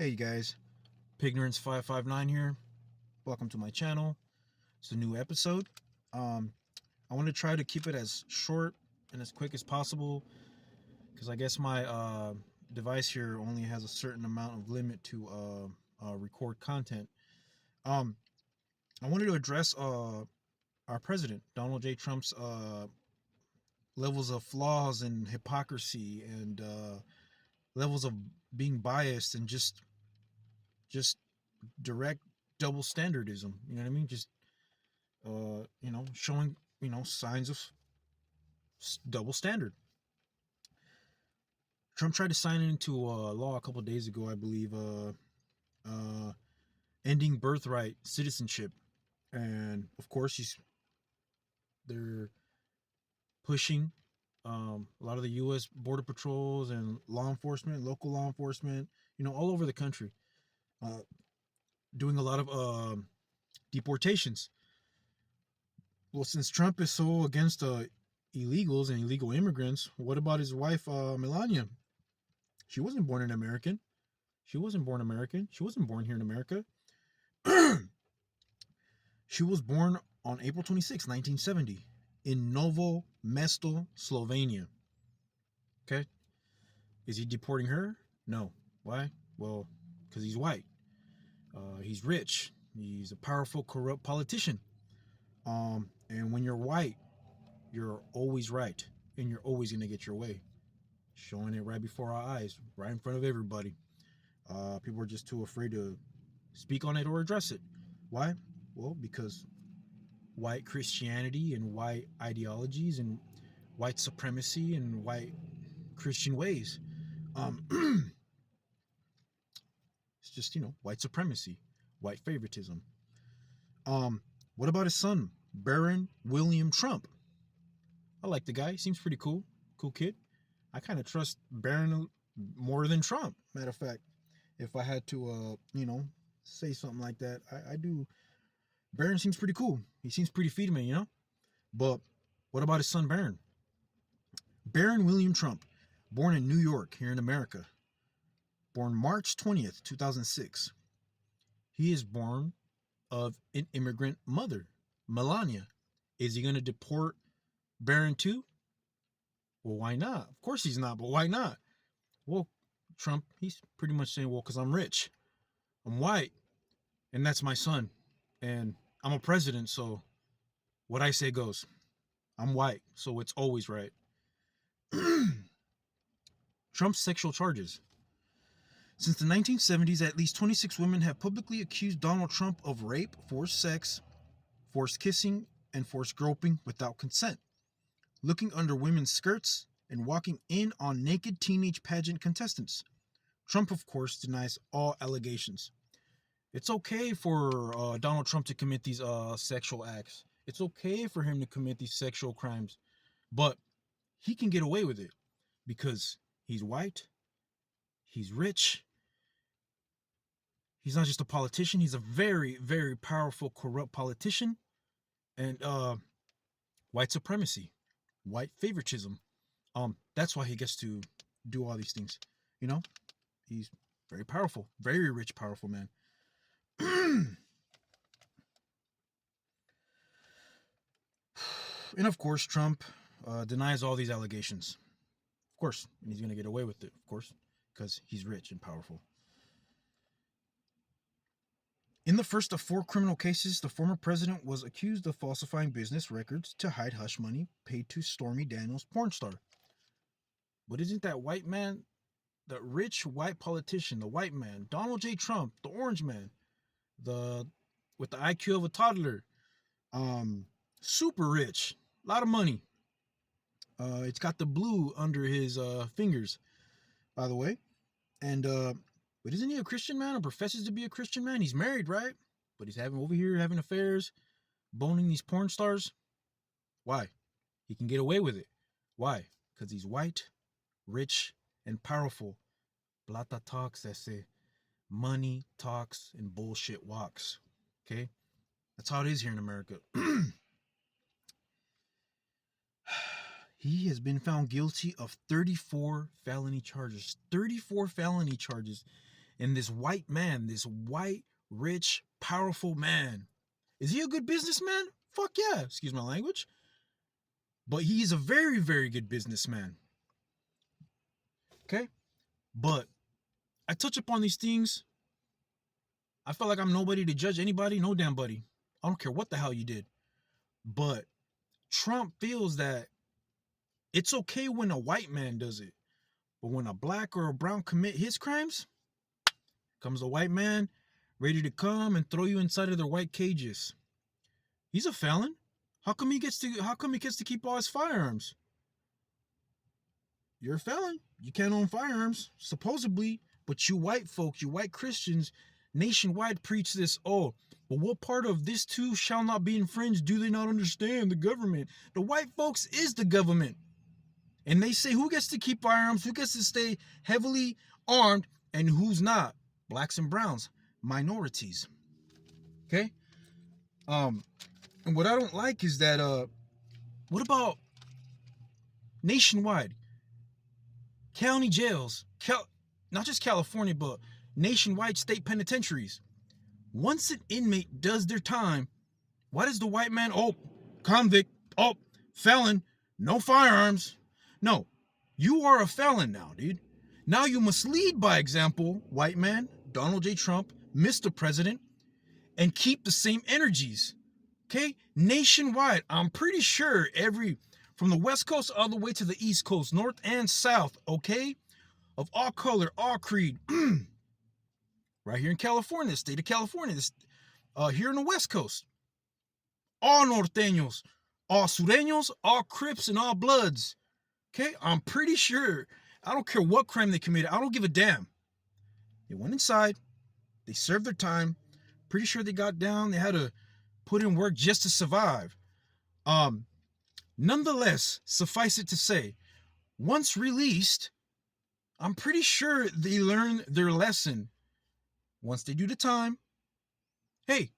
Hey you guys, Pignorance559 here. Welcome to my channel. It's a new episode. I want to try to keep it as short and as quick as possible because I guess my device here only has a certain amount of limit to record content. Um, I wanted to address our president, Donald J. Trump's levels of flaws and hypocrisy and levels of being biased and just direct double standardism. You know what I mean? Just showing signs of double standard. Trump tried to sign it into law a couple of days ago, I believe, uh, ending birthright citizenship, and of course they're pushing a lot of the U.S. border patrols and law enforcement, local law enforcement, all over the country, uh, doing a lot of deportations. Well, since Trump is so against illegals and illegal immigrants, what about his wife, Melania? She wasn't born an American. She wasn't born American. She wasn't born here in America. She was born on April 26, 1970, in Novo Mesto, Slovenia. Okay? Is he deporting her? No. Why? Well, because he's white. He's rich. He's a powerful, corrupt politician. And when you're white, you're always right, and you're always gonna get your way. Showing it right before our eyes, right in front of everybody. People are just too afraid to speak on it or address it. Why? Well, because white Christianity and white ideologies and white supremacy and white Christian ways. It's just, white supremacy, white favoritism. What about his son, Baron William Trump? I like the guy. He seems pretty cool. Cool kid. I kind of trust Baron more than Trump. Matter of fact, if I had to, say something like that, I do. Baron seems pretty cool. He seems pretty female. But what about his son, Baron? Baron William Trump, born in New York, here in America. Born March 20th, 2006. He is born of an immigrant mother, Melania. Is he going to deport Baron too? Well, why not? Of course he's not, but why not? Well, Trump, he's pretty much saying, well, because I'm rich, I'm white, and that's my son, and I'm a president, so what I say goes. I'm white, so it's always right. Trump's sexual charges. Since the 1970s, at least 26 women have publicly accused Donald Trump of rape, forced sex, forced kissing, and forced groping without consent, looking under women's skirts, and walking in on naked teenage pageant contestants. Trump, of course, denies all allegations. It's okay for Donald Trump to commit these sexual acts. It's okay for him to commit these sexual crimes. But he can get away with it because he's white, he's rich, he's not just a politician, he's a very, very powerful, corrupt politician. And white supremacy, white favoritism. That's why he gets to do all these things. He's very powerful, very rich, powerful man. And of course, Trump denies all these allegations. Of course, and he's going to get away with it, of course, because he's rich and powerful. In the first of 4 criminal cases, the former president was accused of falsifying business records to hide hush money paid to Stormy Daniels' porn star. But isn't that white man, the rich white politician, the white man, Donald J. Trump, the orange man, with the IQ of a toddler, super rich, a lot of money. It's got the blue under his fingers, by the way. And but isn't he a Christian man or professes to be a Christian man? He's married, right? But he's having affairs, boning these porn stars. Why? He can get away with it. Why? Because he's white, rich, and powerful. Plata talks, that say money talks and bullshit walks. Okay? That's how it is here in America. He has been found guilty of 34 felony charges. 34 felony charges. And this white man, this white, rich, powerful man, is he a good businessman? Fuck yeah, excuse my language. But he's a very, very good businessman. Okay? But I touch upon these things. I feel like I'm nobody to judge anybody, no damn buddy. I don't care what the hell you did. But Trump feels that it's okay when a white man does it. But when a black or a brown commit his crimes, comes a white man ready to come and throw you inside of their white cages. He's a felon. How come he gets to keep all his firearms? You're a felon. You can't own firearms, supposedly. But you white folks, you white Christians, nationwide preach this. Oh, but what part of this too shall not be infringed? Do they not understand the government? The white folks is the government. And they say who gets to keep firearms, who gets to stay heavily armed, and who's not. Blacks and browns, minorities. Okay? And what I don't like is that what about nationwide? County jails, not just California, but nationwide state penitentiaries. Once an inmate does their time, why does the white man, oh, convict, oh, felon, no firearms? No, you are a felon now, dude. Now you must lead by example, white man, Donald J. Trump, Mr. President, and keep the same energies. Okay? Nationwide, I'm pretty sure from the West Coast all the way to the East Coast, North and South, okay? Of all color, all creed. Right here in California, the state of California, here in the West Coast. All norteños, all sureños, all Crips, and all Bloods. Okay? I'm pretty sure. I don't care what crime they committed. I don't give a damn. They went inside. They served their time. Pretty sure they got down. They had to put in work just to survive. Nonetheless, suffice it to say, once released, I'm pretty sure they learn their lesson. Once they do the time, hey,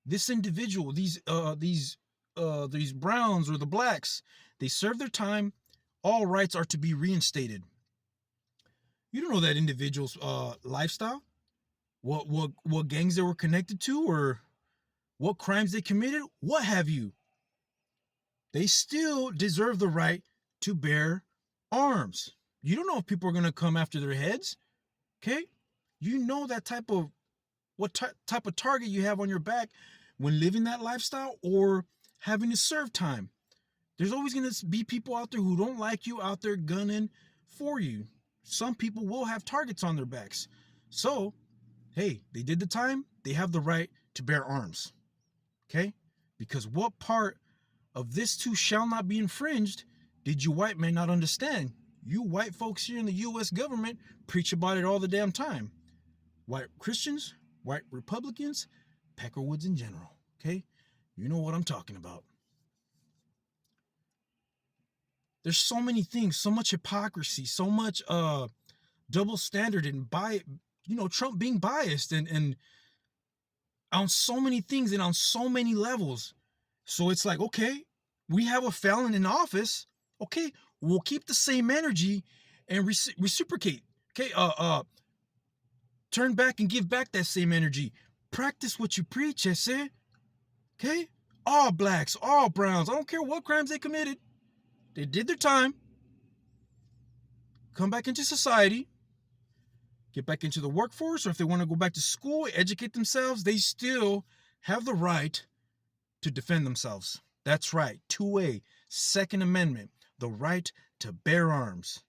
this individual, these browns or the blacks, they serve their time. All rights are to be reinstated. You don't know that individual's lifestyle, what gangs they were connected to, or what crimes they committed, what have you. They still deserve the right to bear arms. You don't know if people are going to come after their heads. Okay? You know that what type of target you have on your back when living that lifestyle or having to serve time. There's always going to be people out there who don't like you out there gunning for you. Some people will have targets on their backs. So, hey, they did the time. They have the right to bear arms. Okay? Because what part of this too shall not be infringed did you white men not understand? You white folks here in the U.S. government preach about it all the damn time. White Christians, white Republicans, Peckerwoods in general. Okay? You know what I'm talking about. There's so many things, so much hypocrisy, so much double standard and Trump being biased and on so many things and on so many levels. So it's like, okay, we have a felon in office. Okay, we'll keep the same energy and reciprocate. Okay, turn back and give back that same energy. Practice what you preach, I say. Okay, all blacks, all browns. I don't care what crimes they committed. They did their time. Come back into society. Get back into the workforce, or if they want to go back to school, educate themselves, they still have the right to defend themselves. That's right. 2A, Second Amendment, the right to bear arms.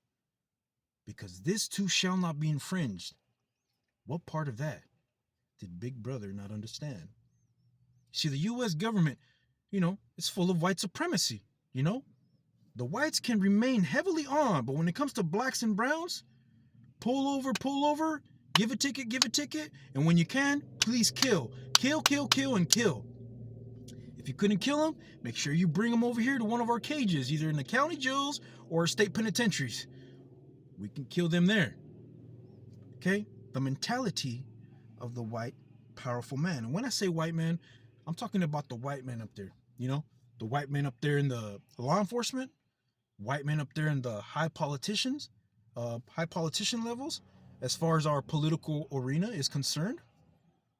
Because this too shall not be infringed. What part of that did Big Brother not understand? See, the U.S. government, it's full of white supremacy, The whites can remain heavily armed, but when it comes to blacks and browns, pull over, give a ticket, and when you can, please kill. Kill, and kill. If you couldn't kill them, make sure you bring them over here to one of our cages, either in the county jails or state penitentiaries. We can kill them there. Okay? The mentality of the white, powerful man. And when I say white man, I'm talking about the white man up there. The white man up there in the law enforcement, white men up there in the high politician levels, as far as our political arena is concerned,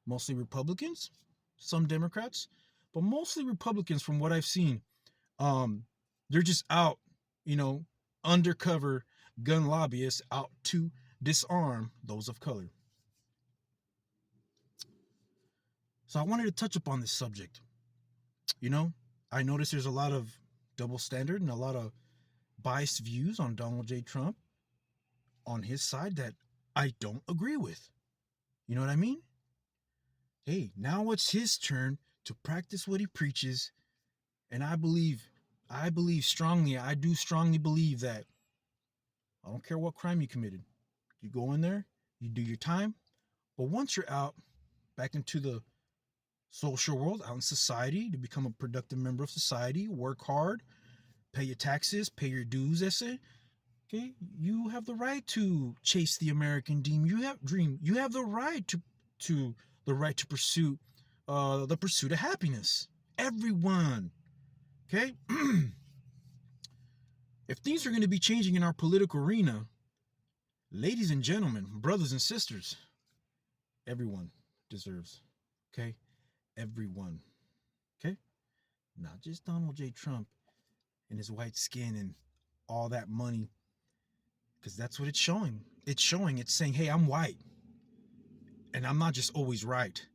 mostly Republicans, some Democrats, but mostly Republicans from what I've seen. Um, they're just out, you know, undercover gun lobbyists out to disarm those of color. So I wanted to touch upon this subject. You know, I noticed there's a lot of double standard and a lot of biased views on Donald J. Trump on his side that I don't agree with. You know what I mean? Hey, now it's his turn to practice what he preaches, and I believe strongly, I do strongly believe that I don't care what crime you committed. You go in there, you do your time, but once you're out back into the social world, out in society, to become a productive member of society, work hard, pay your taxes, pay your dues, essay. Okay, you have the right to chase the American dream. You have the right to the right to pursue the pursuit of happiness. Everyone. Okay? If things are going to be changing in our political arena, ladies and gentlemen, brothers and sisters, everyone deserves. Okay? Everyone. Okay? Not just Donald J. Trump and his white skin and all that money. Because that's what it's showing. It's saying, hey, I'm white. And I'm not just always right.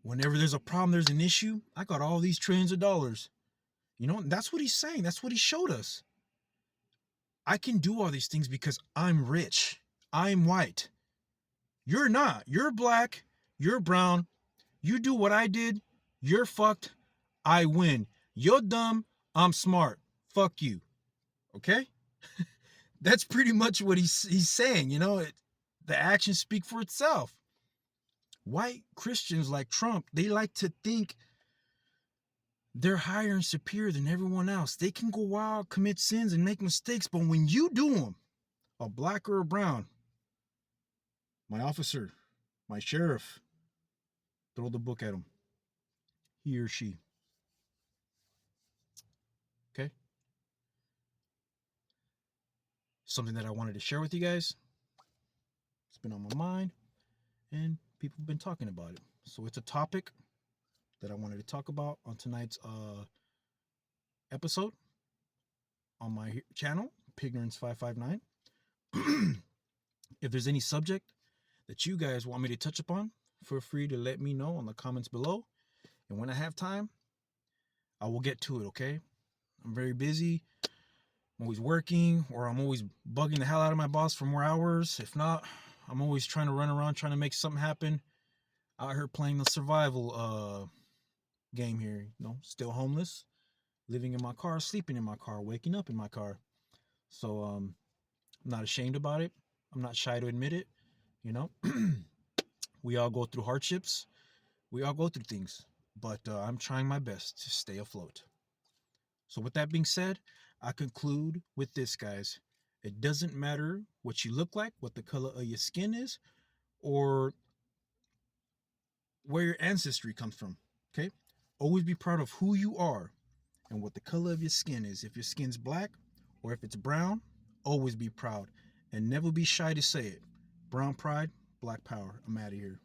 Whenever there's a problem, there's an issue, I got all these trillions of dollars. You know, and that's what he's saying. That's what he showed us. I can do all these things because I'm rich. I'm white. You're not. You're black. You're brown. You do what I did. You're fucked. I win. You're dumb. I'm smart. Fuck you. Okay? That's pretty much what he's saying. You know, the actions speak for itself. White Christians like Trump, they like to think they're higher and superior than everyone else. They can go wild, commit sins, and make mistakes, but when you do them, a black or a brown, my officer, my sheriff, throw the book at him. He or she. Okay? Something that I wanted to share with you guys. It's been on my mind, and people have been talking about it. So it's a topic that I wanted to talk about on tonight's episode on my channel, Pignorance559. If there's any subject that you guys want me to touch upon, feel free to let me know in the comments below. And when I have time, I will get to it, okay? I'm very busy. I'm always working, or I'm always bugging the hell out of my boss for more hours. If not, I'm always trying to run around trying to make something happen. Out here playing the survival game here, you know, still homeless, living in my car, sleeping in my car, waking up in my car. So I'm not ashamed about it. I'm not shy to admit it, you know. We all go through hardships. We all go through things, but I'm trying my best to stay afloat. So with that being said, I conclude with this, guys. It doesn't matter what you look like, what the color of your skin is, or where your ancestry comes from. Okay? Always be proud of who you are and what the color of your skin is. If your skin's black or if it's brown, always be proud and never be shy to say it. Brown pride, black power. I'm out of here.